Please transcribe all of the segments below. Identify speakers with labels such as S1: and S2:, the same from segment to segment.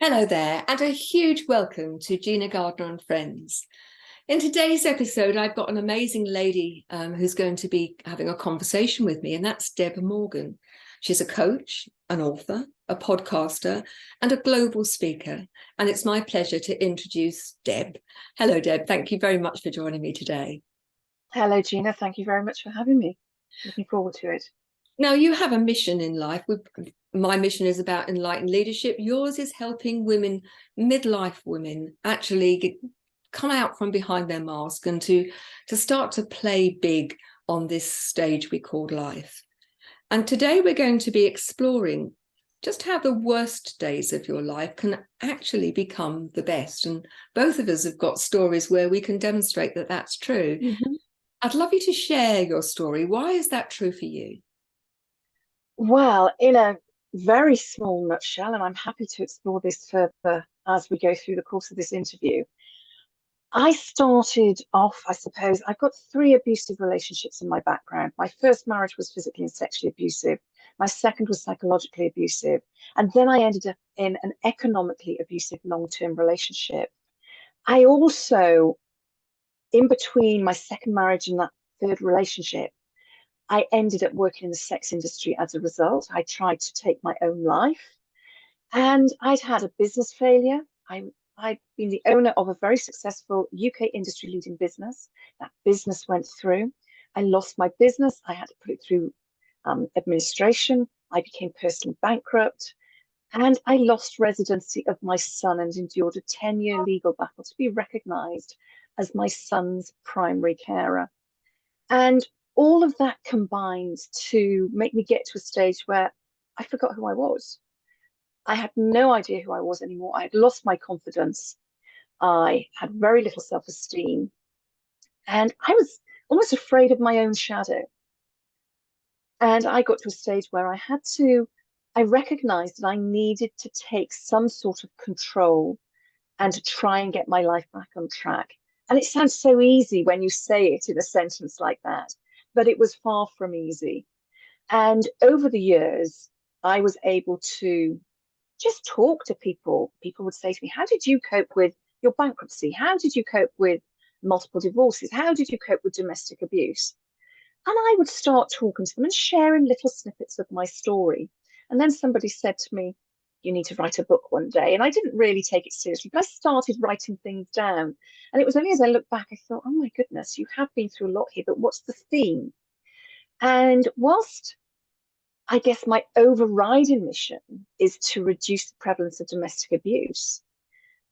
S1: Hello there, and a huge welcome to Gina Gardner and Friends. In today's episode, I've got an amazing lady who's going to be having a conversation with me, and that's Deb Morgan. She's a coach, an author, a podcaster, and a global speaker. And it's my pleasure to introduce Deb. Hello, Deb. Thank you very much for joining me today.
S2: Hello, Gina. Thank you very much for having me. Looking forward to it.
S1: Now, you have a mission in life. My mission is about enlightened leadership. Yours is helping women, midlife women, actually come out from behind their mask and to start to play big on this stage we call life. And today we're going to be exploring just how the worst days of your life can actually become the best. And both of us have got stories where we can demonstrate that that's true.
S2: Mm-hmm.
S1: I'd love you to share your story. Why is that true for you?
S2: Well, in a very small nutshell, and I'm happy to explore this further as we go through the course of this interview. I started off, I suppose, I've got 3 abusive relationships in my background. My first marriage was physically and sexually abusive. My second was psychologically abusive. And then I ended up in an economically abusive long-term relationship. I also, in between my second marriage and that third relationship, I ended up working in the sex industry as a result. I tried to take my own life, and I'd had a business failure. I'd been the owner of a very successful UK industry leading business. That business went through. I lost my business. I had to put it through administration. I became personally bankrupt, and I lost residency of my son and endured a 10-year legal battle to be recognised as my son's primary carer. And all of that combined to make me get to a stage where I forgot who I was. I had no idea who I was anymore. I had lost my confidence. I had very little self-esteem. And I was almost afraid of my own shadow. And I got to a stage where I recognized that I needed to take some sort of control and to try and get my life back on track. And it sounds so easy when you say it in a sentence like that, but it was far from easy. And over the years, I was able to just talk to people. People would say to me, how did you cope with your bankruptcy? How did you cope with multiple divorces? How did you cope with domestic abuse? And I would start talking to them and sharing little snippets of my story. And then somebody said to me, you need to write a book one day. And I didn't really take it seriously, but I started writing things down. And it was only as I looked back, I thought, oh my goodness, you have been through a lot here, but what's the theme? And whilst I guess my overriding mission is to reduce the prevalence of domestic abuse,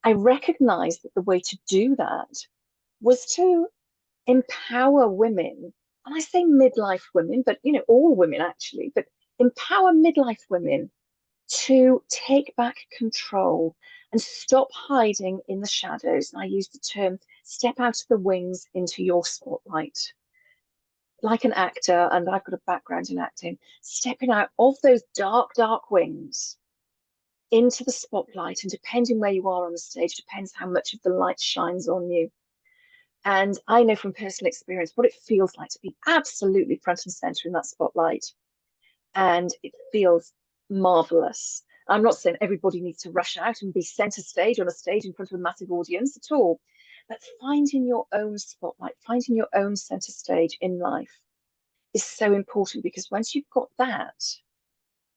S2: I recognized that the way to do that was to empower women. And I say midlife women, but all women actually, but empower midlife women to take back control and stop hiding in the shadows. And I use the term step out of the wings into your spotlight. Like an actor, and I've got a background in acting, stepping out of those dark, dark wings into the spotlight. And depending where you are on the stage, depends how much of the light shines on you. And I know from personal experience what it feels like to be absolutely front and center in that spotlight. And it feels marvelous. I'm not saying everybody needs to rush out and be center stage on a stage in front of a massive audience at all. But finding your own spotlight, finding your own center stage in life is so important, because once you've got that,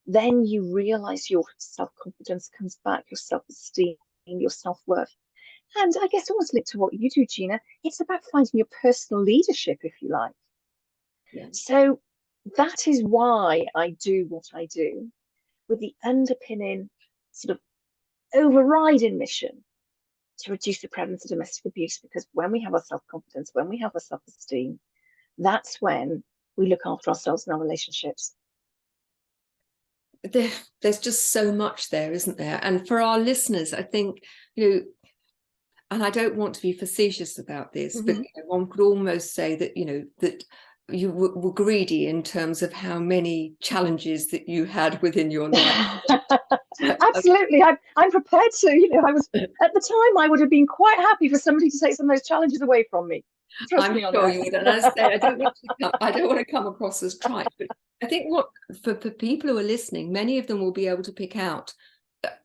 S2: then you realize your self-confidence comes back, your self-esteem, your self-worth. And I guess almost linked to what you do, Gina, it's about finding your personal leadership, if you like.
S1: Yeah.
S2: So that is why I do what I do, with the underpinning sort of overriding mission to reduce the prevalence of domestic abuse, because when we have our self-confidence, when we have our self-esteem, that's when we look after ourselves and our relationships.
S1: There's just so much there, isn't there? And for our listeners, I think, and I don't want to be facetious about this, but one could almost say that, that you were greedy in terms of how many challenges that you had within your life.
S2: Absolutely. I'm prepared to, I was, at the time, I would have been quite happy for somebody to take some of those challenges away from me. Trust me on
S1: sure
S2: that.
S1: you would. And as I say, I don't want to come across as trite, but I think for people who are listening, many of them will be able to pick out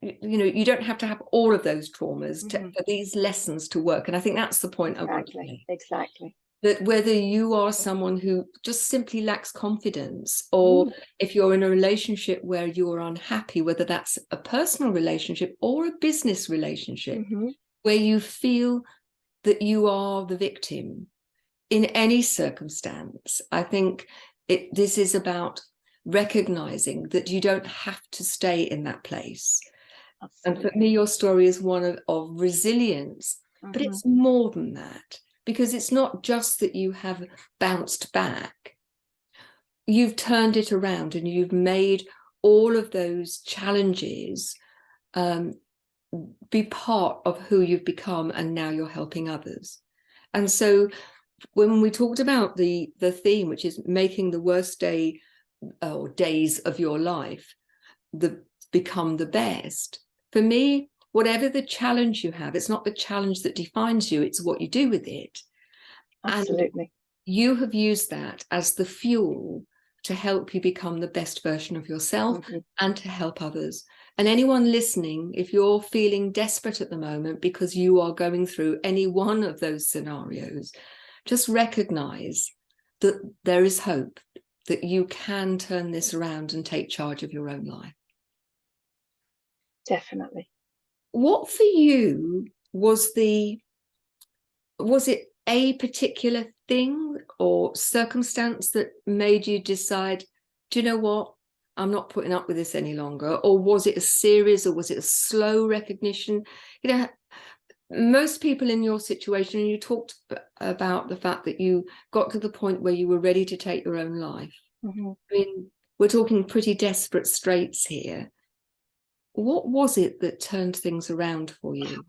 S1: you don't have to have all of those traumas
S2: Mhm.
S1: for these lessons to work. And I think that's the point I want to
S2: Exactly.
S1: make.
S2: Exactly.
S1: That whether you are someone who just simply lacks confidence, or if you're in a relationship where you're unhappy, whether that's a personal relationship or a business relationship, where you feel that you are the victim in any circumstance, I think this is about recognizing that you don't have to stay in that place.
S2: Absolutely.
S1: And for me, your story is one of resilience, but it's more than that, because it's not just that you have bounced back. You've turned it around and you've made all of those challenges be part of who you've become, and now you're helping others. And so when we talked about the theme, which is making the worst day or days of your life become the best, for me, whatever the challenge you have, it's not the challenge that defines you, it's what you do with it.
S2: Absolutely.
S1: And you have used that as the fuel to help you become the best version of yourself and to help others. And anyone listening, if you're feeling desperate at the moment because you are going through any one of those scenarios, just recognize that there is hope, that you can turn this around and take charge of your own life.
S2: Definitely.
S1: What for you was it a particular thing or circumstance that made you decide, do you know what, I'm not putting up with this any longer? Or was it a series, or was it a slow recognition? Most people in your situation, and you talked about the fact that you got to the point where you were ready to take your own life. I mean, we're talking pretty desperate straits here. What was it that turned things around for you?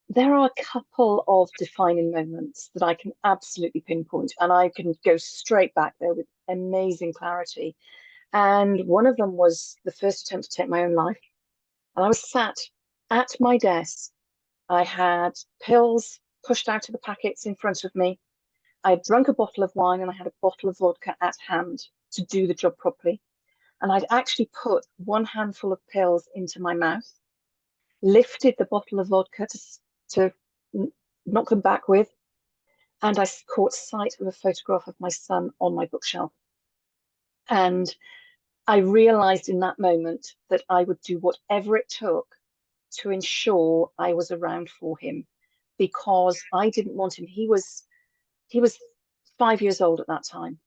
S2: There are a couple of defining moments that I can absolutely pinpoint, and I can go straight back there with amazing clarity. And one of them was the first attempt to take my own life. And I was sat at my desk. I had pills pushed out of the packets in front of me. I had drunk a bottle of wine and I had a bottle of vodka at hand to do the job properly. And I'd actually put one handful of pills into my mouth, lifted the bottle of vodka to knock them back with, and I caught sight of a photograph of my son on my bookshelf. And I realized in that moment that I would do whatever it took to ensure I was around for him, because I didn't want him. He was 5 years old at that time,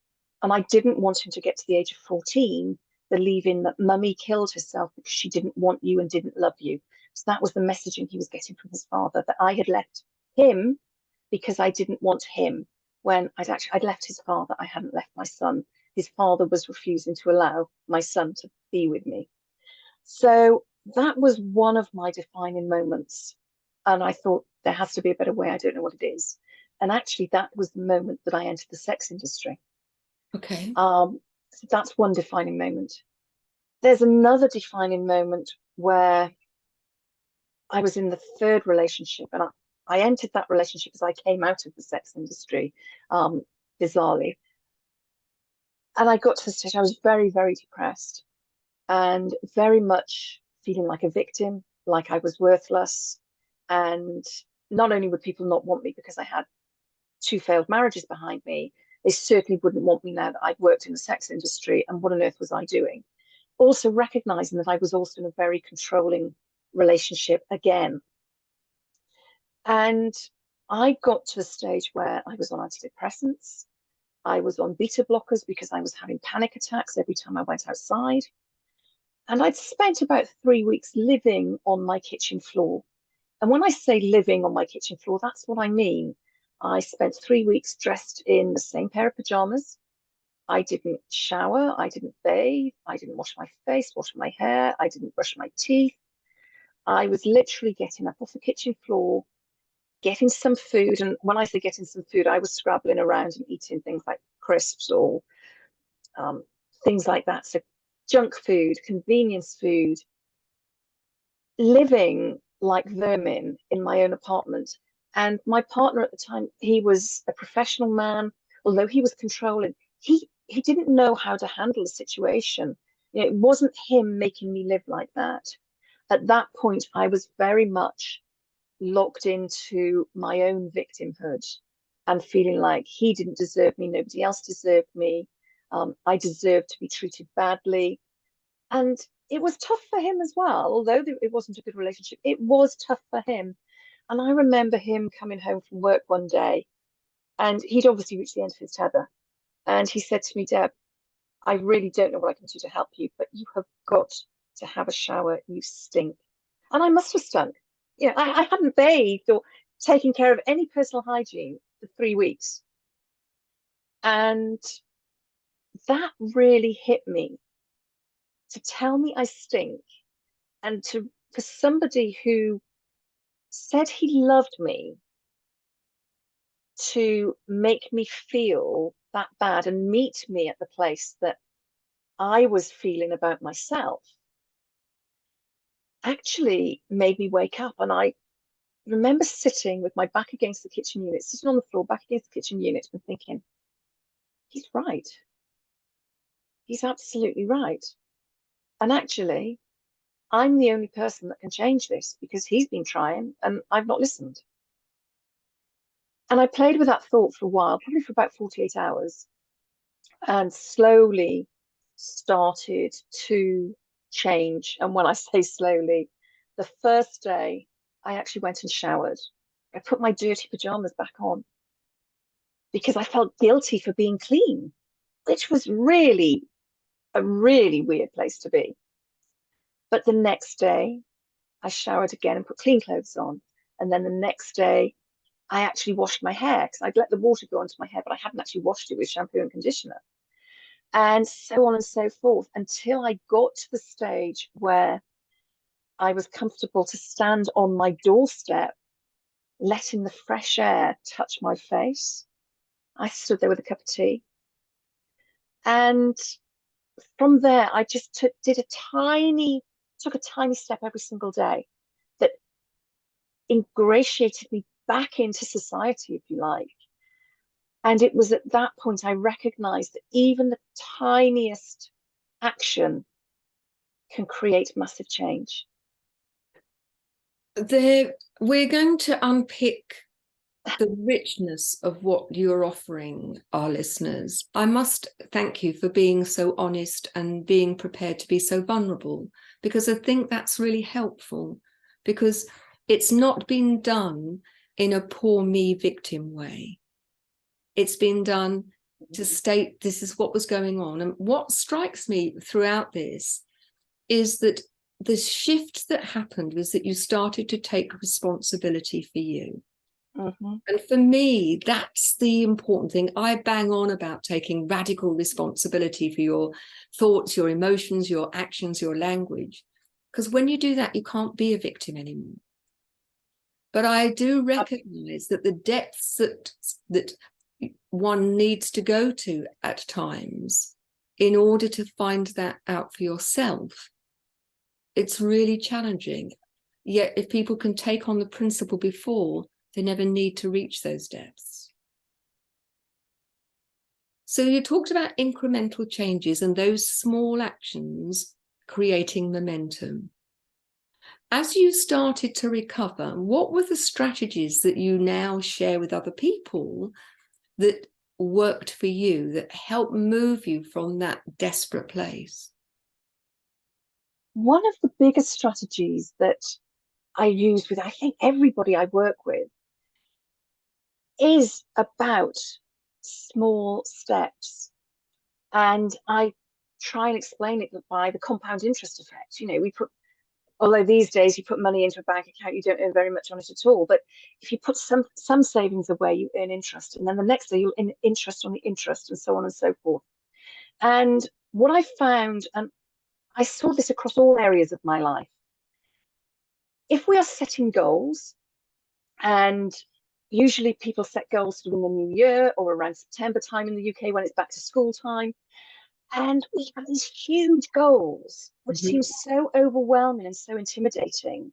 S2: and I didn't want him to get to the age of 14 believing that mummy killed herself because she didn't want you and didn't love you. So that was the messaging he was getting from his father, that I had left him because I didn't want him, when I'd left his father. I hadn't left my son. His father was refusing to allow my son to be with me. So that was one of my defining moments. And I thought, there has to be a better way. I don't know what it is. And actually, that was the moment that I entered the sex industry.
S1: Okay.
S2: So that's one defining moment. There's another defining moment where I was in the third relationship, and I entered that relationship as I came out of the sex industry, bizarrely. And I got to the stage, I was very, very depressed and very much feeling like a victim, like I was worthless. And not only would people not want me because I had 2 failed marriages behind me, they certainly wouldn't want me now that I'd worked in the sex industry, and what on earth was I doing? Also recognizing that I was also in a very controlling relationship again. And I got to a stage where I was on antidepressants. I was on beta blockers because I was having panic attacks every time I went outside. And I'd spent about 3 weeks living on my kitchen floor. And when I say living on my kitchen floor, that's what I mean. I spent 3 weeks dressed in the same pair of pajamas. I didn't shower. I didn't bathe. I didn't wash my face, wash my hair. I didn't brush my teeth. I was literally getting up off the kitchen floor, getting some food. And when I say getting some food, I was scrabbling around and eating things like crisps or things like that. So junk food, convenience food, living like vermin in my own apartment. And my partner at the time, he was a professional man. Although he was controlling, he didn't know how to handle the situation. You know, it wasn't him making me live like that. at that point, I was very much locked into my own victimhood and feeling like he didn't deserve me, nobody else deserved me. I deserved to be treated badly. And it was tough for him as well, although it wasn't a good relationship. It was tough for him. And I remember him coming home from work one day, and he'd obviously reached the end of his tether. And he said to me, Deb, I really don't know what I can do to help you, but you have got to have a shower. You stink. And I must have stunk. You know, I hadn't bathed or taken care of any personal hygiene for 3 weeks. And that really hit me, to tell me I stink, and for somebody who said he loved me to make me feel that bad and meet me at the place that I was feeling about myself, actually made me wake up. And I remember sitting with my back against the kitchen unit, sitting on the floor, back against the kitchen unit, and thinking, he's right. He's absolutely right. And actually, I'm the only person that can change this, because he's been trying and I've not listened. And I played with that thought for a while, probably for about 48 hours, and slowly started to change. And when I say slowly, the first day I actually went and showered. I put my dirty pajamas back on because I felt guilty for being clean, which was really a really weird place to be. But the next day I showered again and put clean clothes on. And then the next day I actually washed my hair, because I'd let the water go onto my hair, but I hadn't actually washed it with shampoo and conditioner. And so on and so forth, until I got to the stage where I was comfortable to stand on my doorstep, letting the fresh air touch my face. I stood there with a cup of tea. And from there, I just took a tiny step every single day that ingratiated me back into society, if you like. And it was at that point I recognized that even the tiniest action can create massive change.
S1: We're going to unpick the richness of what you're offering our listeners. I must thank you for being so honest and being prepared to be so vulnerable, because I think that's really helpful, because it's not been done in a poor me victim way. It's been done to state this is what was going on. And what strikes me throughout this is that the shift that happened was that you started to take responsibility for you. Mm-hmm. And for me, that's the important thing. I bang on about taking radical responsibility for your thoughts, your emotions, your actions, your language. Because when you do that, you can't be a victim anymore. But I do recognize that the depths that one needs to go to at times in order to find that out for yourself, it's really challenging. Yet if people can take on the principle before, they never need to reach those depths. So you talked about incremental changes and those small actions creating momentum. As you started to recover, what were the strategies that you now share with other people that worked for you, that helped move you from that desperate place?
S2: One of the biggest strategies that I use with, I think, everybody I work with is about small steps. And I try and explain it by the compound interest effect. You know, although these days you put money into a bank account, you don't earn very much on it at all. But if you put some savings away, you earn interest. And then the next day you'll earn interest on the interest, and so on and so forth. And what I found, and I saw this across all areas of my life, if we are setting goals, and usually people set goals in the new year or around September time in the UK when it's back to school time, and we have these huge goals, which seem so overwhelming and so intimidating.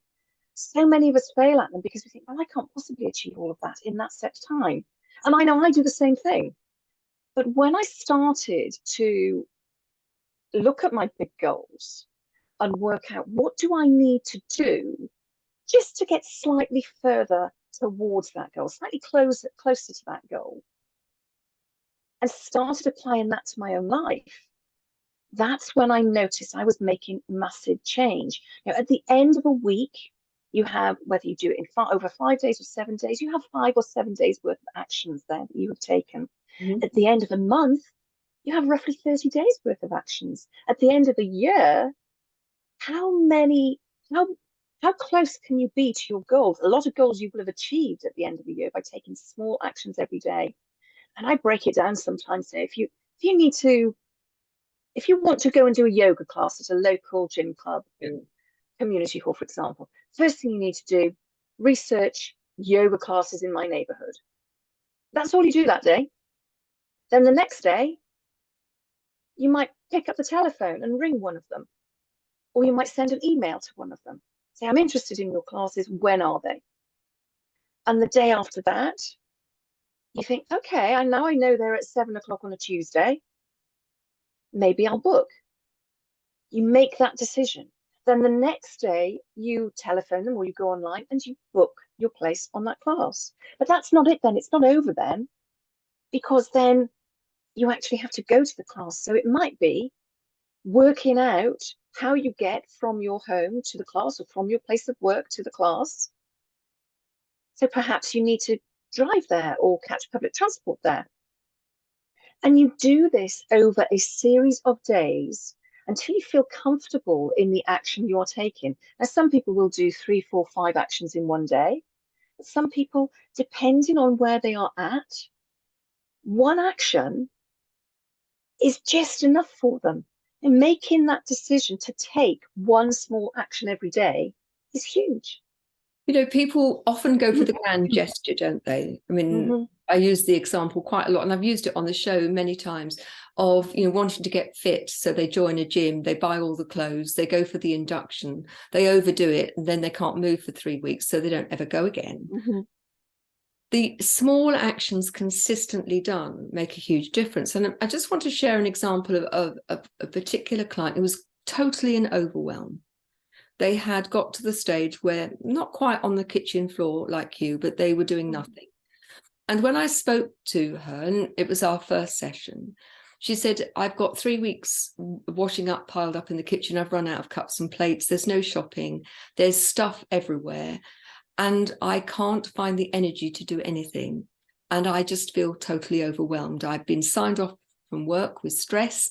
S2: So many of us fail at them because we think, well, I can't possibly achieve all of that in that set time. And I know I do the same thing. But when I started to look at my big goals and work out, what do I need to do just to get slightly further towards that goal, slightly closer to that goal, and started applying that to my own life, that's when I noticed I was making massive change. At the end of a week, you have, whether you do it in over 5 days or 7 days, you have 5 or 7 days worth of actions there that you have taken.
S1: Mhm.
S2: At the end of a month, you have roughly 30 days worth of actions. At the end of a year, how close can you be to your goals? A lot of goals you will have achieved at the end of the year by taking small actions every day. And I break it down sometimes. So if you want to go and do a yoga class at a local gym club, community hall, for example, first thing you need to do, research yoga classes in my neighborhood. That's all you do that day. Then the next day, you might pick up the telephone and ring one of them, or you might send an email to one of them. Say, I'm interested in your classes. When are they? And the day after that, you think, okay, I know they're at 7 o'clock on a Tuesday. Maybe I'll book. You make that decision. Then the next day, you telephone them or you go online and you book your place on that class. But that's not it then. It's not over then, because then you actually have to go to the class. So it might be working out how you get from your home to the class, or from your place of work to the class. So perhaps you need to drive there or catch public transport there. And you do this over a series of days until you feel comfortable in the action you're taking. Now, some people will do 3, 4, 5 actions in one day. But some people, depending on where they are at, one action is just enough for them. And making that decision to take one small action every day is huge.
S1: People often go for the grand gesture, don't they? I mean, I use the example quite a lot, and I've used it on the show many times, of wanting to get fit. So they join a gym, they buy all the clothes, they go for the induction, they overdo it, and then they can't move for 3 weeks, so they don't ever go again. The small actions consistently done make a huge difference. And I just want to share an example of a particular client who was totally in overwhelm. They had got to the stage where, not quite on the kitchen floor like you, but they were doing nothing. And when I spoke to her, and it was our first session, she said, I've got 3 weeks washing up piled up in the kitchen. I've run out of cups and plates. There's no shopping. There's stuff everywhere. And I can't find the energy to do anything. And I just feel totally overwhelmed. I've been signed off from work with stress.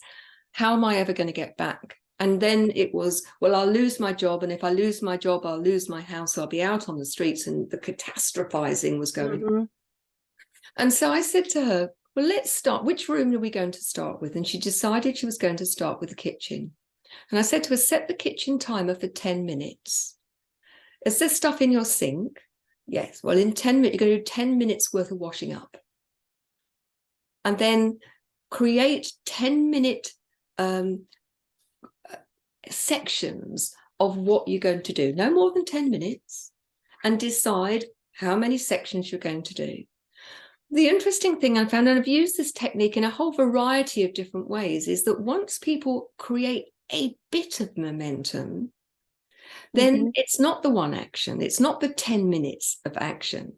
S1: How am I ever going to get back? And then it was, well, I'll lose my job. And if I lose my job, I'll lose my house. I'll be out on the streets. And the catastrophizing was going on. And so I said to her, well, let's start. Which room are we going to start with? And she decided she was going to start with the kitchen. And I said to her, set the kitchen timer for 10 minutes. Is there stuff in your sink? Yes. Well, in 10 minutes, you're going to do 10 minutes worth of washing up. And then create 10-minute sections of what you're going to do, no more than 10 minutes, and decide how many sections you're going to do. The interesting thing I found, and I've used this technique in a whole variety of different ways, is that once people create a bit of momentum, then it's not the one action, it's not the 10 minutes of action.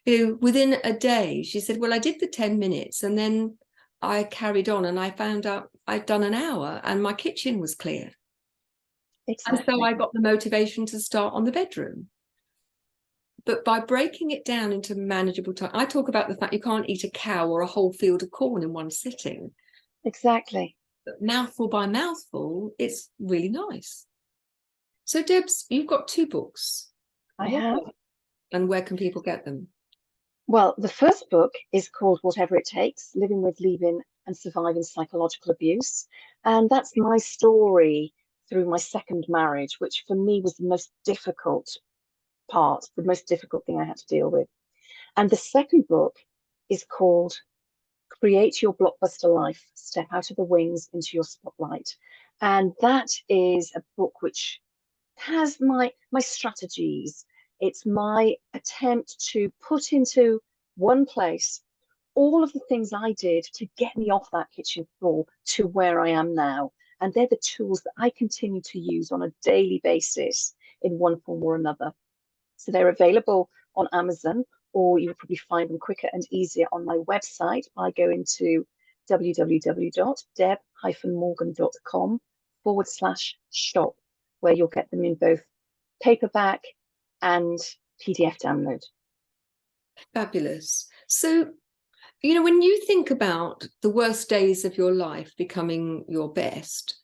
S1: Within a day, she said, well, I did the 10 minutes and then I carried on and I found out I'd done an hour and my kitchen was clear. Exactly. And so I got the motivation to start on the bedroom. But by breaking it down into manageable time, I talk about the fact you can't eat a cow or a whole field of corn in one sitting.
S2: Exactly.
S1: But mouthful by mouthful, it's really nice. So, Debs, you've got 2 books.
S2: I have.
S1: And where can people get them?
S2: Well, the first book is called Whatever It Takes, Living with, Leaving and Surviving Psychological Abuse. And that's my story through my second marriage, which for me was the most difficult part, the most difficult thing I had to deal with. And the second book is called Create Your Blockbuster Life, Step Out of the Wings into Your Spotlight. And that is a book which has my strategies. It's my attempt to put into one place all of the things I did to get me off that kitchen floor to where I am now. And they're the tools that I continue to use on a daily basis in one form or another. So they're available on Amazon, or you'll probably find them quicker and easier on my website by going to www.deb-morgan.com/shop, where you'll get them in both paperback and PDF download.
S1: Fabulous. So, when you think about the worst days of your life becoming your best,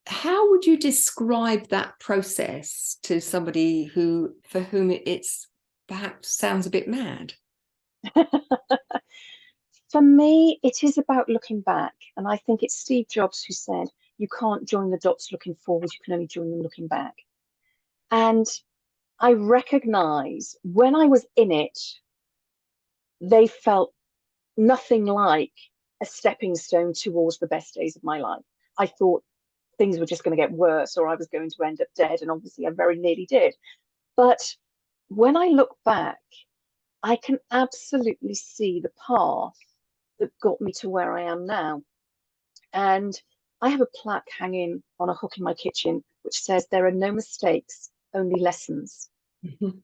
S1: how would you describe that process to somebody for whom it's perhaps sounds a bit mad?
S2: For me, it is about looking back. And I think it's Steve Jobs who said, you can't join the dots looking forward, you can only join them looking back. And I recognize when I was in it, they felt nothing like a stepping stone towards the best days of my life. I thought things were just going to get worse, or I was going to end up dead. And obviously I very nearly did. But when I look back, I can absolutely see the path that got me to where I am now. And I have a plaque hanging on a hook in my kitchen, which says, there are no mistakes, only lessons.
S1: Mm-hmm.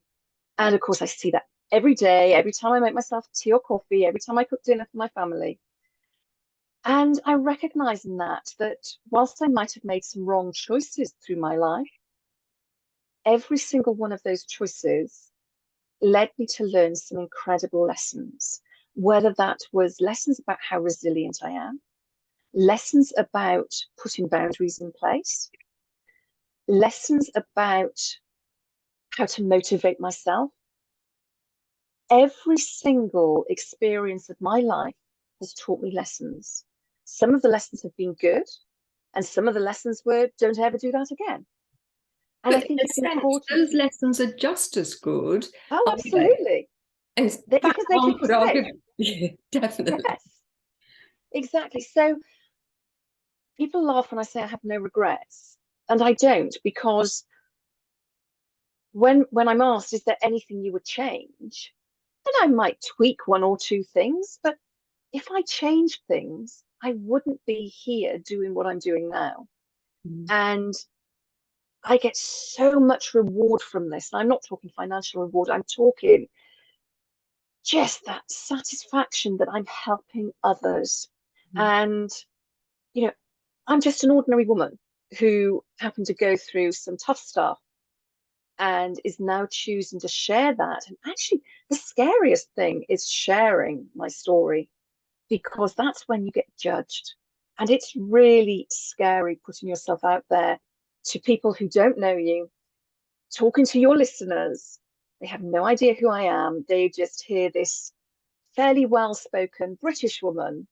S2: And of course, I see that every day, every time I make myself tea or coffee, every time I cook dinner for my family. And I recognize in that whilst I might have made some wrong choices through my life, every single one of those choices led me to learn some incredible lessons, whether that was lessons about how resilient I am, lessons about putting boundaries in place, lessons about how to motivate myself. Every single experience of my life has taught me lessons. Some of the lessons have been good, and some of the lessons were, don't ever do that again. And I think it's important.
S1: Those lessons are just as good.
S2: Oh, absolutely.
S1: And
S2: because they
S1: one
S2: can
S1: could argue, yeah, definitely.
S2: Yes, exactly. So people laugh when I say I have no regrets, and I don't, because when I'm asked, is there anything you would change? And I might tweak one or two things, but if I changed things, I wouldn't be here doing what I'm doing now. And I get so much reward from this. And I'm not talking financial reward, I'm talking just that satisfaction that I'm helping others. And, I'm just an ordinary woman who happened to go through some tough stuff and is now choosing to share that. And actually, the scariest thing is sharing my story, because that's when you get judged. And it's really scary putting yourself out there to people who don't know you, talking to your listeners. They have no idea who I am. They just hear this fairly well-spoken British woman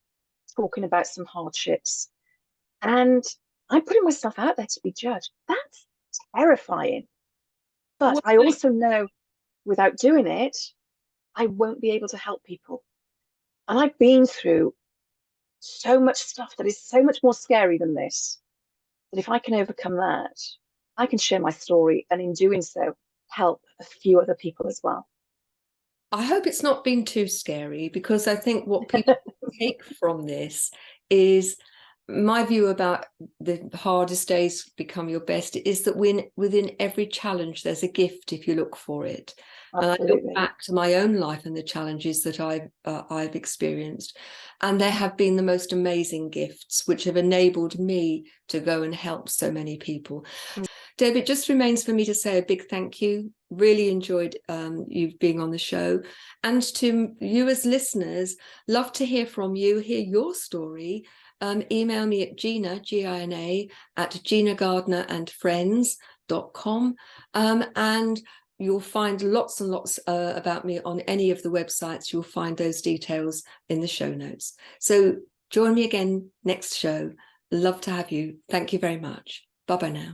S2: talking about some hardships. And I'm putting myself out there to be judged. That's terrifying. But I also know without doing it, I won't be able to help people. And I've been through so much stuff that is so much more scary than this, that if I can overcome that, I can share my story, and in doing so, help a few other people as well.
S1: I hope it's not been too scary, because I think what people take from this is my view about the hardest days become your best is that within every challenge there's a gift if you look for it. Absolutely. And I look back to my own life and the challenges that I've experienced, and there have been the most amazing gifts which have enabled me to go and help so many people. Deb, it just remains for me to say a big thank you. Really enjoyed you being on the show. And to you as listeners, love to hear from you, hear your story. Email me at Gina, Gina, at Gina Gardner and Friends.com. And you'll find lots and lots about me on any of the websites. You'll find those details in the show notes. So join me again next show. Love to have you. Thank you very much. Bye-bye now.